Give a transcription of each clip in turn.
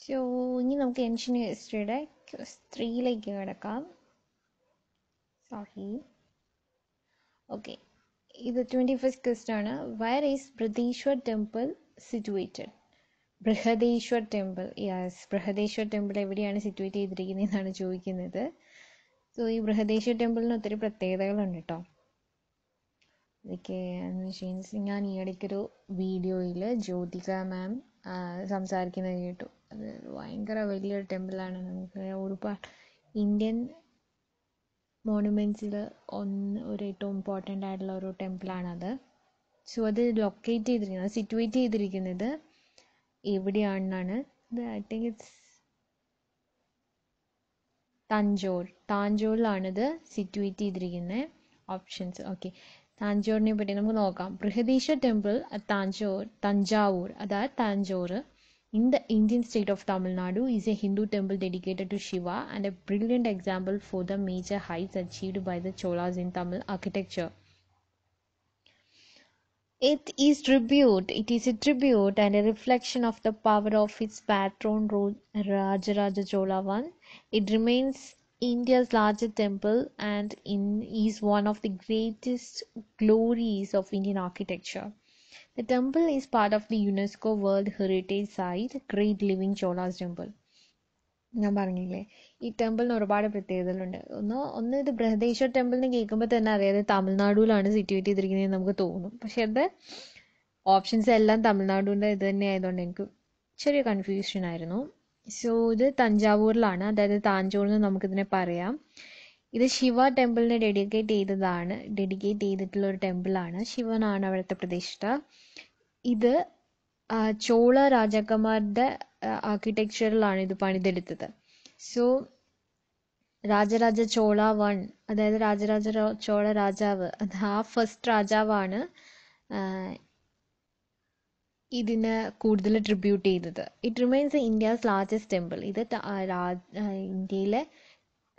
So ഇനി നമുക്ക് ancient ഹിസ്റ്ററിയുടെ 3ലേക്ക് കിടക്കാം. സോറി. ഓക്കെ, ഇത് 21st ക്വസ്റ്റ്യൻ ആണ്. Where is Brihadishwar temple situated? Brihadeshwar temple, yes, Brihadeshwar temple എവിടെയാണ് സിറ്റുവേറ്റ് ചെയ്തിരിക്കുന്നത് എന്നാണ് ചോദിക്കുന്നത്. സോ ഈ ബൃഹദേശ്വർ ടെമ്പിളിന് ഒത്തിരി പ്രത്യേകതകളുണ്ട് കേട്ടോ. ഇതൊക്കെ എന്ന് വെച്ചാൽ ഞാൻ ഈ ഇടയ്ക്കൊരു വീഡിയോയിൽ ജ്യോതിക മാം സംസാരിക്കുന്നത് കേട്ടു. അത് ഭയങ്കര വലിയൊരു ടെമ്പിളാണ്. നമുക്ക് ഒരുപാട് ഇന്ത്യൻ മോണുമെൻറ്റ്സിൽ ഒരു ഏറ്റവും ഇമ്പോർട്ടൻ്റ് ആയിട്ടുള്ള ഒരു ടെമ്പിളാണത്. സോ അത് ലൊക്കേറ്റ് ചെയ്തിരിക്കുന്നത്, സിറ്റുവേറ്റ് ചെയ്തിരിക്കുന്നത് എവിടെയാണെന്നാണ്. ഇത് ഐ തിങ്ക് ഇറ്റ്സ് താഞ്ചോറിലാണിത് സിറ്റുവേറ്റ് ചെയ്തിരിക്കുന്നത്. ഓപ്ഷൻസ്, ഓക്കെ, താഞ്ചോറിനെ പറ്റി നമുക്ക് നോക്കാം. ബൃഹദീശ്വർ ടെമ്പിൾ അറ്റ് തഞ്ചാവൂർ, അതായത് താഞ്ചോർ in the Indian state of Tamil Nadu is a Hindu temple dedicated to Shiva and a brilliant example for the major heights achieved by the Cholas in Tamil architecture. It is a tribute and a reflection of the power of its patron Rajaraja Chola I. It remains India's largest temple and is one of the greatest glories of Indian architecture. The temple is part of the UNESCO World Heritage Site, Great Living Cholas Temple. ഞാൻ പറഞ്ഞില്ലേ, ഈ ടെമ്പിളിന് ഒരുപാട് പ്രത്യേകതകളുണ്ട്. ഒന്ന് ഇത് ബൃഹദേശ്വർ temple എന്ന് കേൾക്കുമ്പോൾ തന്നെ അറിയാതെ തമിഴ്നാടുവിലാണ് സിറ്റുവേറ്റ് ചെയ്തിരിക്കുന്നത് നമുക്ക് തോന്നും. പക്ഷെ അത് ഓപ്ഷൻസ് എല്ലാം തമിഴ്നാടുവിൻ്റെ ഇത് തന്നെ ആയതുകൊണ്ട് എനിക്ക് ചെറിയ കൺഫ്യൂഷൻ ആയിരുന്നു. സോ ഇത് തഞ്ചാവൂരിലാണ്, അതായത് താഞ്ചോറിൽ നിന്ന് നമുക്കിതിനെ പറയാം. ഇത് ശിവ ടെമ്പിളിനെ ഡെഡിക്കേറ്റ് ചെയ്തിട്ടുള്ള ഒരു ടെമ്പിളാണ്. ശിവനാണ് അവിടുത്തെ പ്രതിഷ്ഠ. ഇത് ചോള രാജാക്കന്മാരുടെ ആർക്കിടെക്ചറിലാണ് ഇത് പണിതെടുത്തത്. സോ രാജരാജ ചോള I, അതായത് രാജരാജ ചോള രാജാവ്, ആ ഫസ്റ്റ് രാജാവാണ് ഇതിന് കൂടുതൽ ട്രിബ്യൂട്ട് ചെയ്തത്. It remains India's largest temple. ഇത് ഇന്ത്യയിലെ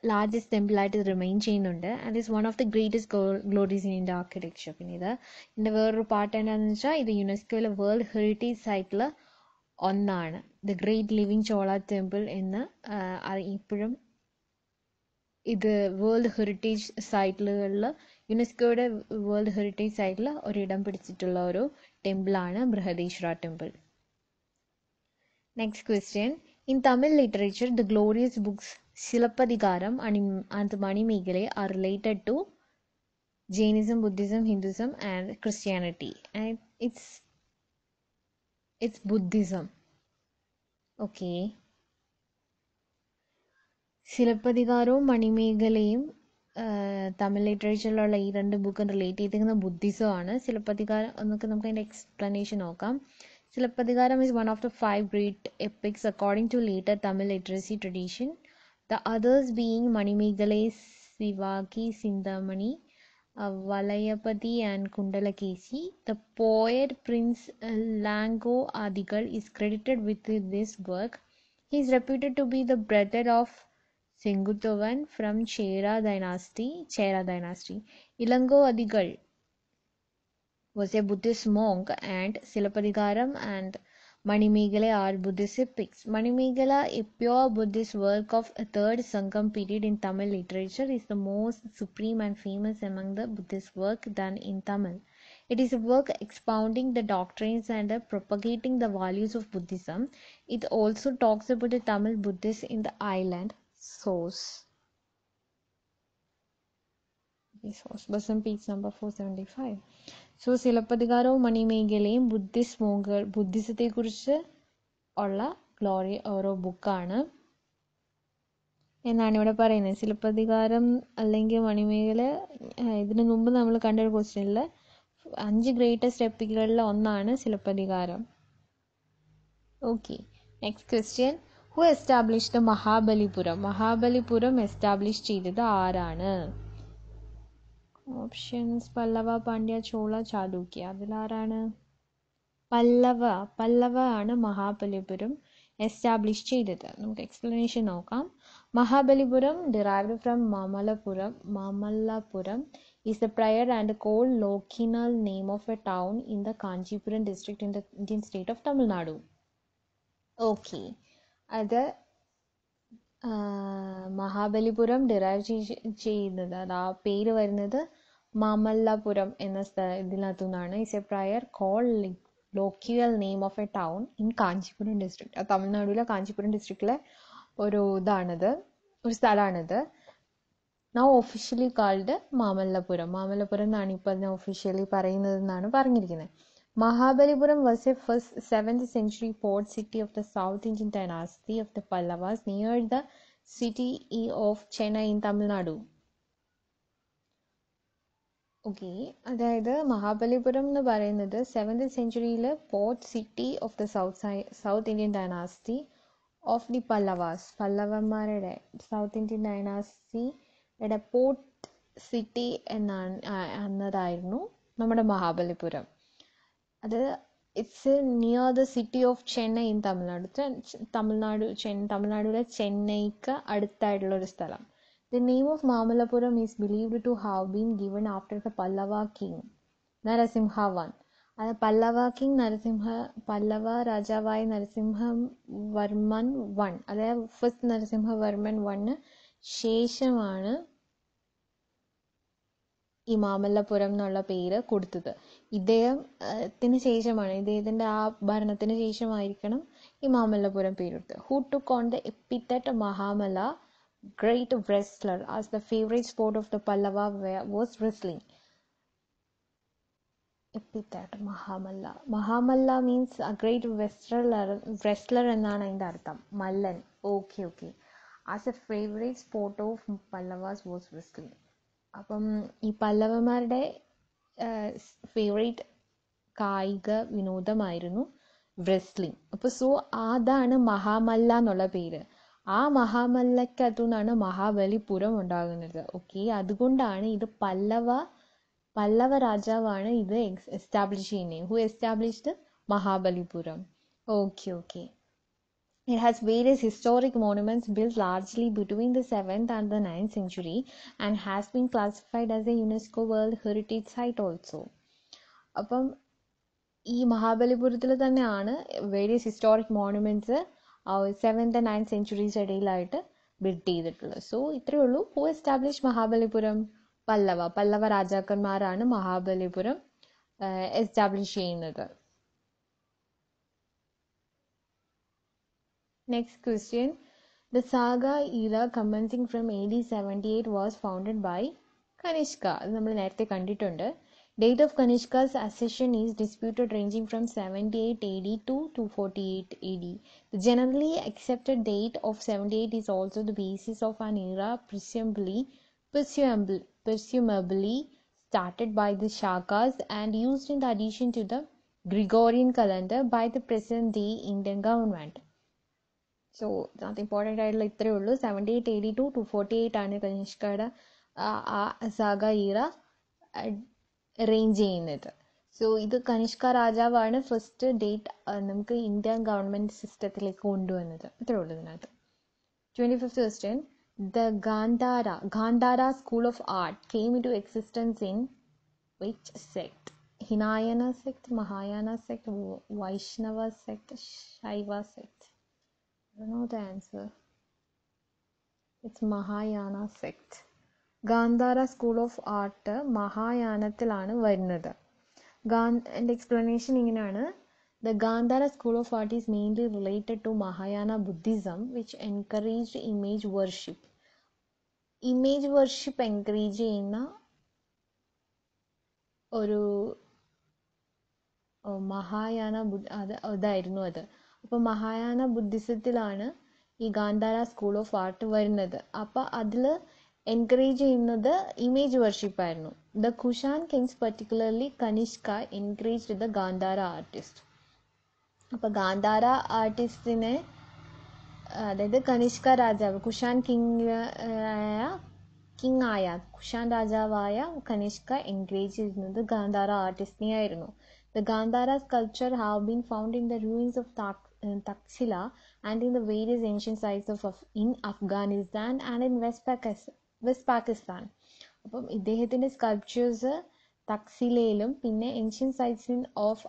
ലാർജസ്റ്റ് ടെമ്പിളായിട്ട് ഇത് റിമെയിൻ ചെയ്യുന്നുണ്ട്. And is one of the greatest Glory's in India architecture. പിന്നെ ഇതിൻ്റെ വേറൊരു പാർട്ട് എന്താണെന്ന് വെച്ചാൽ ഇത് യുനെസ്കോയിലെ വേൾഡ് ഹെറിറ്റേജ് സൈറ്റിൽ ഒന്നാണ്. The great living Chola temple എന്ന് ഇപ്പോഴും ഇത് വേൾഡ് ഹെറിറ്റേജ് സൈറ്റുകളിൽ, യുനെസ്കോയുടെ വേൾഡ് ഹെറിറ്റേജ് സൈറ്റിൽ ഒരിടം പിടിച്ചിട്ടുള്ള ഒരു ടെമ്പിളാണ് Brihadeshwara temple. Next question. In Tamil literature, the glorious books Silappatikaram and Manimegale are related to Jainism, Buddhism, Hinduism and Christianity. And it's Buddhism. Okay. സിലപ്പതികാരവും മണിമേഖലയും തമിഴ് ലിറ്ററേച്ചറിലുള്ള ഈ രണ്ട് ബുക്കും റിലേറ്റ് ചെയ്തിരിക്കുന്ന ബുദ്ധിസമാണ്. സിലപ്പതികാരം എന്നൊക്കെ നമുക്ക് അതിൻ്റെ എക്സ്പ്ലനേഷൻ നോക്കാം. Silappatikaram is one of the 5 great epics according to later Tamil literacy tradition, the others being Manimegale, Sivaki, Sindhamani, Valayapati and Kundalakesi. The poet Prince Lango Adigal is credited with this work. He is reputed to be the brother of Senguttuvan from Chera dynasty. Ilango Adigal was a Buddhist monk, and Silappatikaram and Manimegala are Buddhist epics. Manimegala, a pure Buddhist work of a 3rd Sangam period in Tamil literature, is the most supreme and famous among the Buddhist work done in Tamil. It is a work expounding the doctrines and propagating the values of Buddhism. It also talks about the Tamil Buddhists in the island source. Basam page number 475. So സിലപ്പതികാരവും മണിമേഖലയും ബുദ്ധിസത്തെ കുറിച്ച് ഉള്ള glory ഓരോ ബുക്കാണ് എന്നാണ് ഇവിടെ പറയുന്നത്. സിലപ്പതികാരം അല്ലെങ്കിൽ മണിമേഖല, ഇതിനു മുമ്പ് നമ്മൾ കണ്ടൊരു ക്വസ്റ്റ്യനിൽ 5 ഗ്രേറ്റസ്റ്റ് എപ്പിക്കുകളിൽ ഒന്നാണ് Silappatikaram. Okay, next question. Who established Mahabalipuram? Mahabalipuram establish ചെയ്തത് ആരാണ്? ഓപ്ഷൻസ് പല്ലവ, പാണ്ഡ്യ, ചോള, ചാലൂക്യ. അതിലാരാണ്? പല്ലവ ആണ് മഹാബലിപുരം എസ്റ്റാബ്ലിഷ് ചെയ്തത്. നമുക്ക് എക്സ്പ്ലനേഷൻ നോക്കാം. Mahabalipuram derived from Mamallapuram is the prior and colloquial name of a town in the Kanchipuram district in the Indian state of Tamil Nadu. Okay, അത് Mahabalipuram derive ചെയ്യുന്നത്, അത് ആ പേര് വരുന്നത് മാമല്ലപുരം എന്ന ഇതിനകത്തു നിന്നാണ്. It's a prior call local name of a town in Kanchipuram district. തമിഴ്നാട്ടിലെ കാഞ്ചീപുരം ഡിസ്ട്രിക്റ്റിലെ ഒരു ഇതാണിത്, ഒരു സ്ഥലമാണിത്. Now officially called Mamallapuram. Mamallapuram എന്നാണ് ഇപ്പം അതിനെ ഒഫീഷ്യലി പറയുന്നതെന്നാണ് പറഞ്ഞിരിക്കുന്നത്. Mahabalipuram was a first 7th century port city of the South Indian dynasty of the Pallavas near the city of Chennai in Tamil Nadu. Okay, അതായത് മഹാബലിപുരം എന്ന് പറയുന്നത് 7th സെഞ്ചുറിയിലെ port city of the south Indian dynasty of the Pallavas. പല്ലവന്മാരുടെ south Indian ഡൈനാസ്റ്റിയുടെ port city എന്നതായിരുന്നു നമ്മുടെ മഹാബലിപുരം. അത് it's near the city of Chennai in Tamil Nadu. തമിഴ്നാടിലെ ചെന്നൈക്ക് അടുത്തായിട്ടുള്ള ഒരു സ്ഥലം. The name of Mamallapuram is believed to have been given after the Pallava king Narasimha I. അത് പല്ലവ കിങ് പല്ലവ രാജാവായ നരസിംഹവർമ്മൻ I, അതായത് ഫസ്റ്റ് നരസിംഹവർമ്മൻ I ശേഷമാണ് ഈ മാമല്ലപുരം എന്നുള്ള പേര് കൊടുത്തത്. ഇദ്ദേഹത്തിന്റെ ആ ഭരണത്തിന് ശേഷമായിരിക്കണം ഈ Mamallapuram പേരെടുത്തത്. Who took on the epithet Mahamalla, great wrestler, as the favorite sport of the Pallava was wrestling. Epithet Mahamalla means a great wrestler എന്നാണ് അതിന്റെ അർത്ഥം. മല്ലൻ. Okay. As a favorite sport of Pallavas was wrestling. അപ്പം ഈ പല്ലവന്മാരുടെ favourite കായിക വിനോദമായിരുന്നു wrestling. അപ്പോൾ അതാണ് മഹാമല്ല എന്നുള്ള പേര്. ആ മഹാമല്ലക്കകത്തു നിന്നാണ് മഹാബലിപുരം ഉണ്ടാകുന്നത്. ഓക്കെ, അതുകൊണ്ടാണ് ഇത് പല്ലവ രാജാവാണ് ഇത് എസ്റ്റാബ്ലിഷ് ചെയ്യുന്നത്. Who established Mahabalipuram. Okay. It has various historic monuments built largely between the 7th and the 9th century and has been classified as a UNESCO World Heritage Site also. അപ്പം ഈ മഹാബലിപുരത്തിൽ തന്നെയാണ് various historic monuments 7th and 9th centuries ഇടയിലായിട്ട് build ചെയ്തിട്ടുള്ളത്. So ഇത്രയേ ഉള്ളൂ. Who establish Mahabalipuram? Pallava രാജാക്കന്മാരാണ് Mahabalipuram establish ചെയ്യുന്നത്. Next question. The Saga era commencing from AD 78 was founded by Kanishka. അത് നമ്മൾ നേരത്തെ കണ്ടിട്ടുണ്ട്. Date of Kanishka's accession is disputed, ranging from 78 AD to 248 AD. The generally accepted date of 78 is also the basis of an era presumably started by the Shakas and used in the addition to the Gregorian calendar by the present-day Indian government. So അതിനകത്ത് important ആയിട്ടുള്ള ഇത്രയേ ഉള്ളൂ. 78 AD to 248 ആണ് കനിഷ്കയുടെ saga ഈറ range ചെയ്യുന്നത്. So ഇത് കനിഷ്ക രാജാവാണ് first date നമുക്ക് Indian government സിസ്റ്റത്തിലേക്ക് കൊണ്ടുവന്നത്. ഇത്രയേ ഉള്ളൂ ഇതിനകത്ത്. 25th question. The Gandhara school of art came into existence in which sect? Hinayana sect, Mahayana sect, Vaishnava sect, Shaiva sect? I don't know the answer. It's Mahayana sect. Gandhara school of art മഹായാനത്തിലാണ് വരുന്നത്. എൻ്റെ explanation ഇങ്ങനെയാണ്. The Gandhara school of art is mainly related to Mahayana Buddhism, which encouraged image worship. Image worship encourage ചെയ്യുന്ന ഒരു മഹായാന അതായിരുന്നു അത്. അപ്പോൾ മഹായാന ബുദ്ധിസത്തിലാണ് ഈ Gandhara school of art വരുന്നത്. അപ്പോൾ അതിൽ എൻകറേജ് ചെയ്യുന്നത് ഇമേജ് വർഷിപ്പായിരുന്നു. The Kushan kings particularly Kanishka encouraged the Gandhara artist. അപ്പോൾ ഗാന്ധാര ആർട്ടിസ്റ്റിനെ, അതായത് കനിഷ്ക രാജാവ് കുഷാൻ കിങ് കുഷാൻ രാജാവായ കനിഷ്ക എൻകറേജ് ചെയ്യുന്നത് ഗാന്ധാര ആർട്ടിസ്റ്റിനെ ആയിരുന്നു. The Gandhara sculpture have been found in the ruins of Taxila and in the various ancient sites in Afghanistan and in West Pakistan. അപ്പം ഇദ്ദേഹത്തിൻ്റെ sculptures തക്സിലയിലും പിന്നെ ancient sites of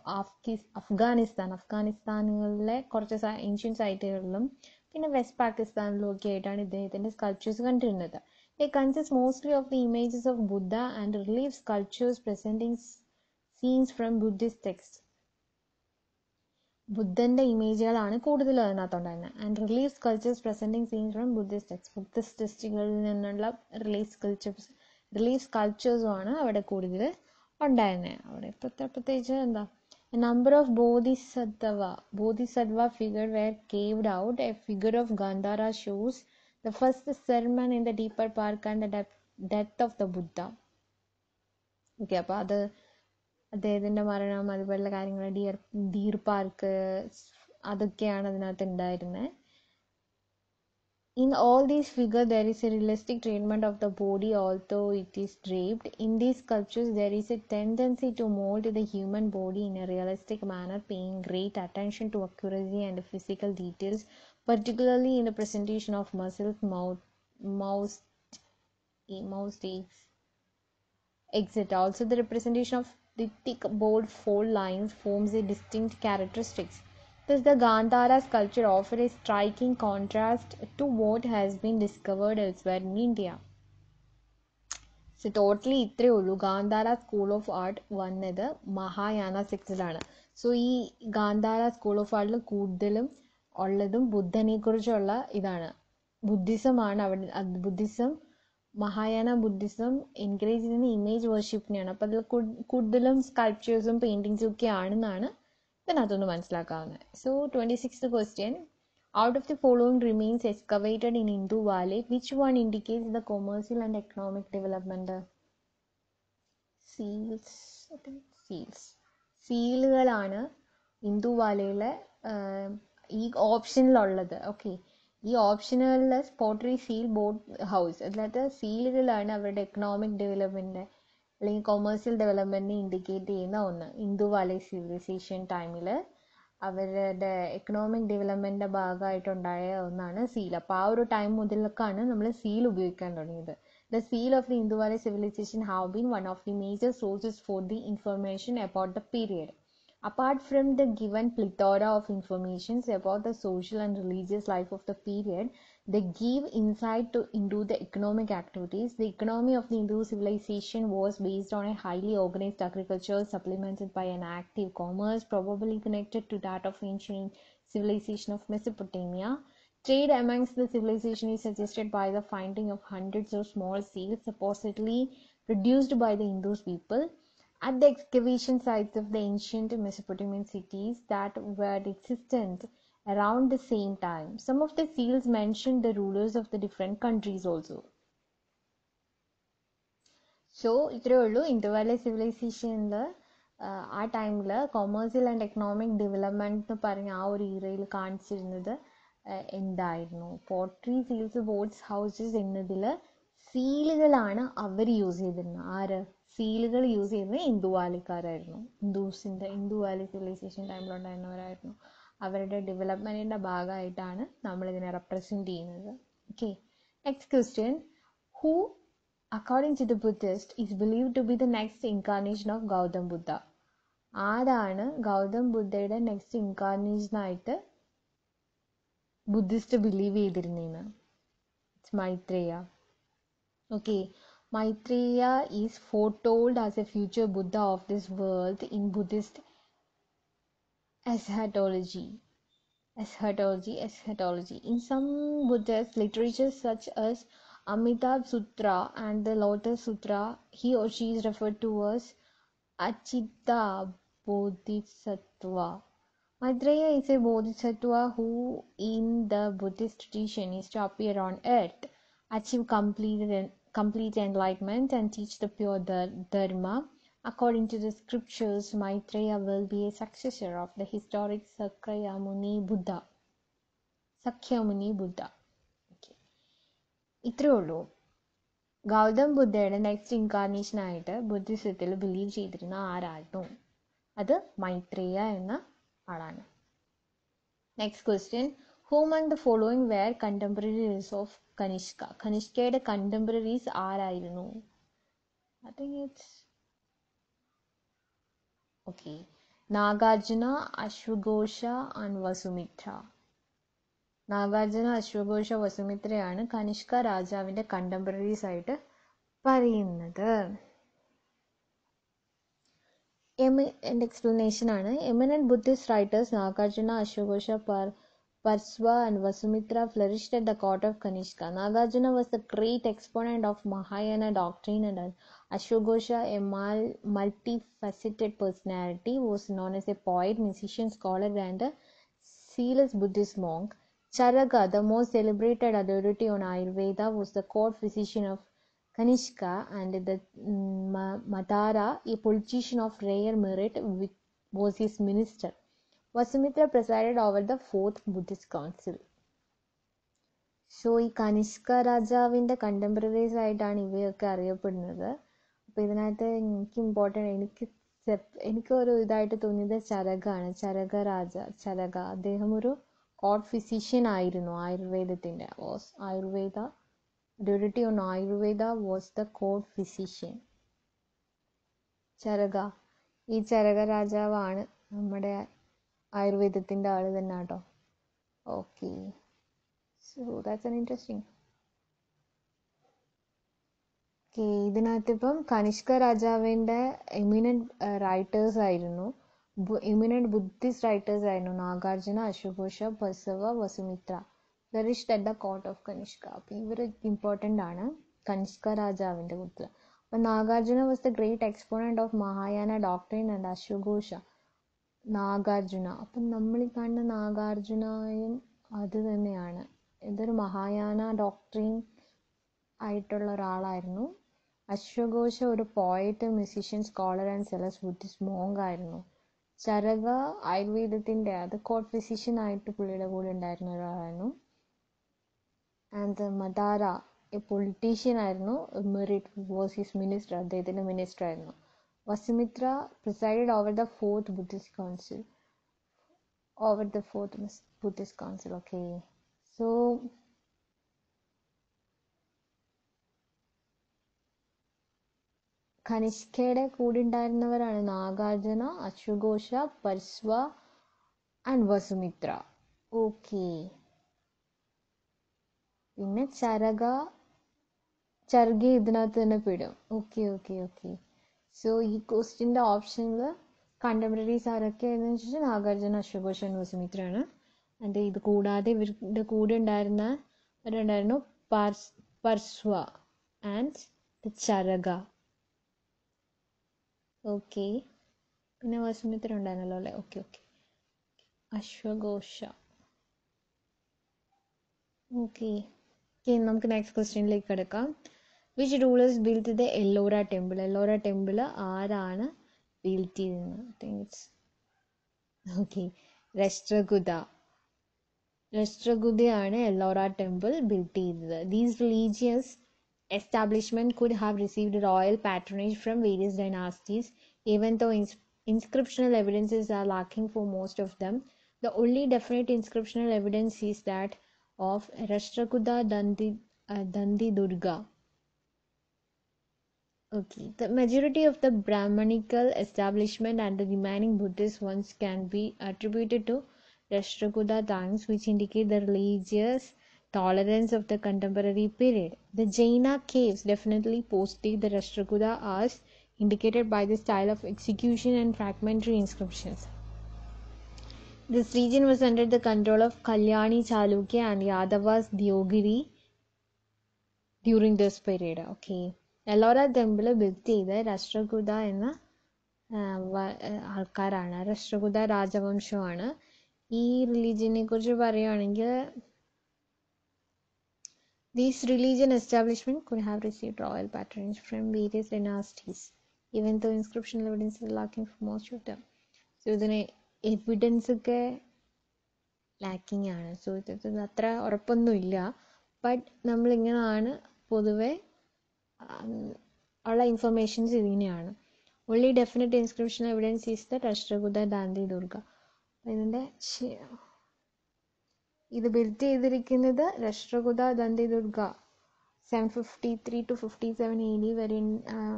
അഫ്ഗാനിസ്ഥാനിലെ കുറച്ച് ഏൻഷ്യൻ സൈറ്റുകളിലും പിന്നെ വെസ്റ്റ് പാകിസ്ഥാനിലും ഒക്കെ ആയിട്ടാണ് ഇദ്ദേഹത്തിന്റെ സ്കൾപ്ചേഴ്സ് കണ്ടിരുന്നത്. They consist mostly of the images of Buddha and relief sculptures presenting scenes from Buddhist texts. ബുദ്ധന്റെ ഇമേജുകളാണ് കൂടുതൽ അതിനകത്തുണ്ടായിരുന്നത്. And relief sculptures presenting scenes from Buddhist text. Buddhist ടെക്സ്റ്റുകളിൽ നിന്നുള്ള റിലീഫ് സ്കൾപ്ചേഴ്സും ആണ് അവിടെ കൂടുതൽ ഉണ്ടായിരുന്നത്. അവിടെ പ്രത്യേകിച്ച് എന്താ, a number of bodhisattva figure were carved out. A figure of Gandhara shows the first sermon in the deeper park and the death of the Buddha. Okay, അപ്പോൾ അത് അദ്ദേഹത്തിന്റെ മരണം, അതുപോലുള്ള കാര്യങ്ങൾ, ഡീർ പാർക്ക്, അതൊക്കെയാണ് അതിനകത്ത് ഉണ്ടായിരുന്നത്. In all these figures there is a realistic treatment of the body although it is draped. In these sculptures there is a tendency to mold the human body in a realistic manner, paying great attention to accuracy and physical details, particularly in the presentation of muscles, mouth, etc. Also the representation of the thick bold fold lines forms a distinct characteristics. Thus the Gandhara sculpture offers a striking contrast to what has been discovered elsewhere in India. So totally ഇത്രയേ ഉള്ളൂ. Gandhara school of art വന്നത് Mahayana സെക്ടറിലാണ്. So ഈ Gandhara school of ആർട്ടിൽ കൂടുതലും ഉള്ളതും ബുദ്ധനെ കുറിച്ചുള്ള ഇതാണ്, ബുദ്ധിസമാണ്. അവിടെ ബുദ്ധിസം, മഹായാന ബുദ്ധിസം എൻകറേജ് ചെയ്യുന്ന ഇമേജ് വർഷിപ്പിനെയാണ്. അപ്പം അതിൽ കൂടുതലും സ്കൾപ്ചേഴ്സും പെയിന്റിങ്സും ഒക്കെ ആണെന്നാണ് ഇതിനകത്തൊന്ന് മനസ്സിലാക്കാവുന്നത്. So 26th question. Out of the following remains excavated in Indus Valley, which one indicates the commercial and economic development? സീലുകളാണ് ഇന്ദു വാലയിലെ ഈ ഓപ്ഷനിലുള്ളത്. ഓക്കെ, ഈ ഓപ്ഷനുകളിൽ പോട്ടറി സീൽ ബോട്ട് ഹൗസ്, അതായത് സീലുകളാണ് അവരുടെ എക്കണോമിക് ഡെവലപ്മെന്റ് അല്ലെങ്കിൽ കൊമേഴ്സ്യൽ ഡെവലപ്മെന്റിനെ ഇൻഡിക്കേറ്റ് ചെയ്യുന്ന ഒന്ന്. ഇന്ദു വാലി സിവിലൈസേഷൻ ടൈമിൽ അവരുടെ എക്കണോമിക് ഡെവലപ്മെന്റിന്റെ ഭാഗമായിട്ടുണ്ടായ ഒന്നാണ് സീൽ. അപ്പോൾ ആ ഒരു ടൈം മുതലൊക്കെയാണ് നമ്മൾ സീൽ ഉപയോഗിക്കാൻ തുടങ്ങിയത്. The seal of the Indus Valley civilization have been one of the major sources for the information about the period. Apart from the given plethora of informations about the social and religious life of the period, they give insight into the economic activities. The economy of the Indus civilization was based on a highly organized agriculture supplemented by an active commerce, probably connected to that of ancient civilization of Mesopotamia. Trade amongst the civilization is suggested by the finding of hundreds of small seals supposedly produced by the Indus people at the excavation sites of the ancient Mesopotamian cities that were existent around the same time. Some of the seals mention the rulers of the different countries also. So ഇത്രയേ ഉള്ളൂ. Indo Valley സിവിലൈസേഷനിൽ ആ ടൈമിൽ commercial and economic development എന്ന് പറഞ്ഞ ആ ഒരു ഈറയിൽ കാണിച്ചിരുന്നത് എന്തായിരുന്നു? പോട്ടറി സീൽസ്, ബോട്ട്സ് ഹൗസസ് എന്നതിൽ സീലുകളാണ് അവർ യൂസ് ചെയ്തിരുന്നത്. ആര്? സീലുകൾ യൂസ് ചെയ്യുന്നത് ഇന്ദു വാലിക്കാരായിരുന്നു. ഇന്ദു വാലി സിവിലൈസേഷൻ ടൈമിലുണ്ടായിരുന്നവരായിരുന്നു. അവരുടെ ഡെവലപ്മെന്റിന്റെ ഭാഗമായിട്ടാണ് നമ്മൾ ഇതിനെ റെപ്രസെന്റ് ചെയ്യുന്നത്. Okay, next question. Who according to the Buddhist is believed to be the next incarnation of Gautam Buddha? ആരാണ് ഗൗതം ബുദ്ധയുടെ നെക്സ്റ്റ് ഇൻകാർണേഷനായിട്ട് ബുദ്ധിസ്റ്റ് ബിലീവ് ചെയ്തിരുന്നേന്ന്? It's Maitreya. Okay, Maitreya is foretold as a future Buddha of this world in Buddhist eschatology. In some Buddhist literature such as Amitabha Sutra and the Lotus Sutra, he or she is referred to as Achitta Bodhisattva. Maitreya is a Bodhisattva who in the Buddhist tradition is to appear on earth, achieve complete enlightenment and teach the pure dharma. According to the scriptures, Maitreya will be a successor of the historic Sakyamuni Buddha. Okay. ഇത്രയേ ഉള്ളൂ. ഗൗതം ബുദ്ധയുടെ next incarnation ആയിട്ട് ബുദ്ധിസത്തിൽ believe ചെയ്തിരുന്ന ആരായിരുന്നു? അത് മൈത്രേയ എന്ന ആളാണ്. Next question. Who among the following were contemporaries of Kanishka? കനിഷ്കയുടെ കണ്ടംപററീസ് ആരായിരുന്നു? I think it's okay. Nagarjuna, അശ്വഘോഷ ആൻഡ് വസുമിത്ര. നാഗാർജുന, അശ്വഘോഷ, വസുമിത്രയാണ് കനിഷ്ക രാജാവിൻ്റെ കണ്ടംപററീസ് ആയിട്ട് പറയുന്നത്. എൻ്റെ എക്സ്പ്ലനേഷൻ ആണ്. Eminent Buddhist writers Nagarjuna, Ashwagosha, Parsva and Vasumitra flourished at the court of Kanishka. Nagarjuna was the great exponent of Mahayana doctrine, and Ashwagosha, a multifaceted personality, was known as a poet, musician, scholar and a zealous Buddhist monk. Charaka, the most celebrated authority on Ayurveda, was the court physician of Kanishka, and the Madara, a politician of rare merit, was his minister. Vasumitra presided over the fourth Buddhist council. So ഈ കനിഷ്ക രാജാവിൻ്റെ contemporaries ആയിട്ടാണ് ഇവയൊക്കെ അറിയപ്പെടുന്നത്. അപ്പോൾ ഇതിനകത്ത് എനിക്കൊരു ഇതായിട്ട് തോന്നിയത് ചരകാണ്. ചരക അദ്ദേഹം ഒരു കോർട്ട് ഫിസിഷ്യൻ ആയിരുന്നു ആയുർവേദത്തിൻ്റെ. Authority on Ayurveda was the court physician. ഈ ചരക രാജാവാണ് നമ്മുടെ ആയുർവേദത്തിൻ്റെ ആള് തന്നെ കേട്ടോ. Okay, so that's an interesting. Okay, ഇതിനകത്തിപ്പം കനിഷ്ക രാജാവിൻ്റെ എമിനന്റ് റൈറ്റേഴ്സ് ആയിരുന്നു, എമിനന്റ് ബുദ്ധിസ്റ്റ് റൈറ്റേഴ്സ് ആയിരുന്നു നാഗാർജുന, അശ്വഘോഷ, Basava, Vasumitra. Flourished at the court of Kanishka. അപ്പം ഇവർ ഇമ്പോർട്ടൻ്റ് ആണ് കനിഷ്ക രാജാവിൻ്റെ കൂട്ടത്തിൽ. അപ്പം Nagarjuna was the great exponent of Mahayana doctrine and അശ്വഘോഷ നാഗാർജുന. അപ്പം നമ്മൾ ഈ കാണുന്ന നാഗാർജുനയും അത് തന്നെയാണ്. ഇതൊരു മഹായാന ഡോക്ട്രിൻ ആയിട്ടുള്ള ഒരാളായിരുന്നു. അശ്വഘോഷ ഒരു poet, musician, scholar and zealous Buddhist monk ആയിരുന്നു. ചരക ആയുർവേദത്തിൻ്റെ അത് കോർട്ട് ഫിസിഷ്യൻ ആയിട്ട് പുള്ളിയുടെ കൂടെ ഉണ്ടായിരുന്ന ഒരാളായിരുന്നു. ആൻഡ് മദാര എ പൊളിറ്റീഷ്യൻ ആയിരുന്നു. മെറിറ്റ് വാസ് ഹിസ് മിനിസ്റ്റർ, അദ്ദേഹത്തിൻ്റെ മിനിസ്റ്റർ ആയിരുന്നു. Vasumitra presided over the fourth Buddhist council. Okay, so കനിഷ്കയുടെ കൂടെ ഉണ്ടായിരുന്നവരാണ് നാഗാർജുന, അശ്വഘോഷ, പർസ്വ ആൻഡ് വസുമിത്ര. ഓക്കെ, പിന്നെ ചരക ഇതിനകത്ത് തന്നെ പെടും. ഓക്കെ. സോ ഈ ക്വസ്റ്റിൻ്റെ ഓപ്ഷനിൽ കണ്ടംപററീസ് ആരൊക്കെയാണെന്ന് വെച്ചാൽ നാഗാർജുന, അശ്വഘോഷ ആൻഡ് വസുമിത്രയാണ്. ആൻഡ് ഇത് കൂടാതെ ഇവരുടെ കൂടെ ഉണ്ടായിരുന്നു പർസ്വ ആൻഡ് ചരക. ഓക്കെ, പിന്നെ വസുമിത്ര ഉണ്ടായിരുന്നല്ലോ അല്ലേ. ഓക്കെ, അശ്വഘോഷ. ഓക്കെ, നമുക്ക് നെക്സ്റ്റ് ക്വസ്റ്റ്യനിലേക്ക് കിടക്കാം. Which rulers built the Ellora temple? Ellora temple ആരാണ് ബിൽറ്റ് ചെയ്തത്? ഓക്കെ, രഷ്ട്രകുതയാണ് എല്ലോറ ടെമ്പിൾ ബിൽറ്റ് ചെയ്തത്. These religious establishment could have received royal patronage from various dynasties, even though inscriptional evidences are lacking for most of them. The only definite inscriptional evidence is that of Rashtrakuta Dandi Durga. Okay, the majority of the Brahmanical establishment and the remaining Buddhist ones can be attributed to Rashtrakuta times, which indicate the religious tolerance of the contemporary period. The Jaina caves definitely postdate the Rashtrakuta as indicated by the style of execution and fragmentary inscriptions. This region was under the control of Kalyani Chalukya and Yadavas Deogiri during this period. Okay, Ellora temple built ചെയ്ത രാഷ്ട്രകൂത എന്ന ആൾക്കാരാണ്. രാഷ്ട്രകൂത രാജവംശമാണ്. ഈ റിലീജിയനെ കുറിച്ച് പറയുകയാണെങ്കിൽ these religion establishment could have received royal patronage from various dynasties, even though inscriptional evidence is lacking for most of them. So ഇതിന് evidence ഒക്കെ lacking ആണ്. So ഇത് അത്ര ഉറപ്പൊന്നുമില്ല. ബട്ട് നമ്മളിങ്ങനെയാണ് പൊതുവെ ഉള്ള ഇൻഫർമേഷൻസ് ഇതിനെയാണ്. only definite inscription evidence is the Rashtrakuta Dandi Durga. ഇതിൻ്റെ ഇത് ബിൽറ്റ് ചെയ്തിരിക്കുന്നത് രാഷ്ട്രകൂത ദന്തി ദുർഗ 753 to 57 AD വരെ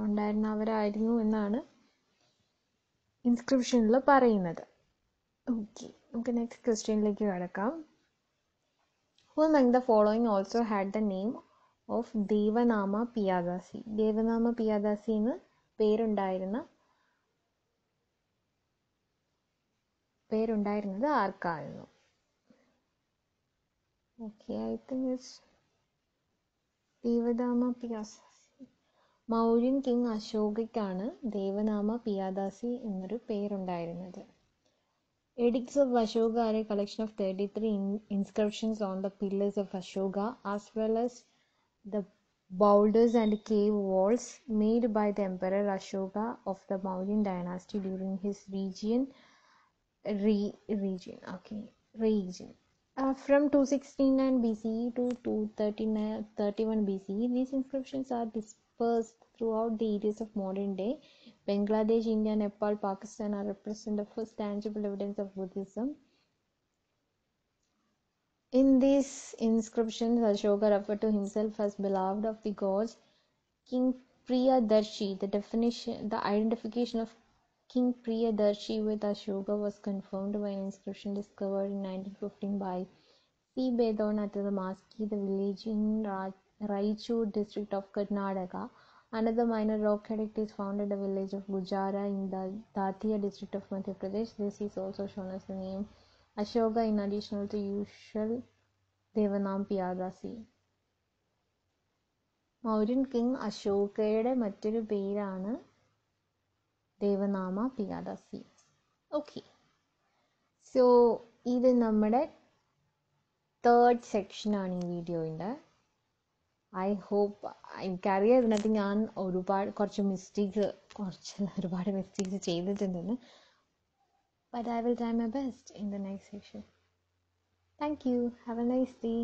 ഉണ്ടായിരുന്നവരായിരുന്നു എന്നാണ് ഇൻസ്ക്രിപ്ഷനിൽ പറയുന്നത്. ഓക്കെ, നമുക്ക് നെക്സ്റ്റ് ക്വസ്റ്റ്യനിലേക്ക് കടക്കാം. Who among the following also had the name of Devanama Piyadasi? Devanama Piyadasi എന്ന് പേരുണ്ടായിരുന്നത് ആർക്കായിരുന്നു? Okay, I think it's Devanama Piyadasi. Mauryan king അശോകയ്ക്കാണ് ദേവനാമ പിയാദാസി എന്നൊരു പേരുണ്ടായിരുന്നത്. Edicts of Ashoka are a collection of 33 inscriptions on the pillars of Ashoka, as well as the boulders and cave walls made by the Emperor Ashoka of the Mauryan dynasty during his reign. From 269 BCE to 231 BCE, these inscriptions are dispersed throughout the areas of modern day Bangladesh, India, Nepal, Pakistan are represent the first tangible evidence of Buddhism. In these inscriptions, Ashoka referred to himself as beloved of the gods. King Priyadarshi, the identification of King Priyadarshi with Ashoka was confirmed by an inscription discovered in 1915 by C. Bedon at the Maski, the village in Raichur district of Karnataka. Another minor rock edict is found at the village of Gujara in the Datia district of Madhya Pradesh. This is also shown as the name Ashoka in addition to usual Devanam Piyadasi. Mauryan king അശോകയുടെ മറ്റൊരു പേരാണ് ദേവനാമ പിയാദാസി. Okay, so ഇത് നമ്മുടെ third സെക്ഷനാണ് ഈ വീഡിയോൻ്റെ. I hope, എനിക്കറിയാം ഇതിനകത്ത് ഞാൻ ഒരുപാട് മിസ്റ്റേക്സ് ചെയ്തിട്ടുണ്ടെന്ന്. But I will try my best in the next section. Thank you. Have a nice day.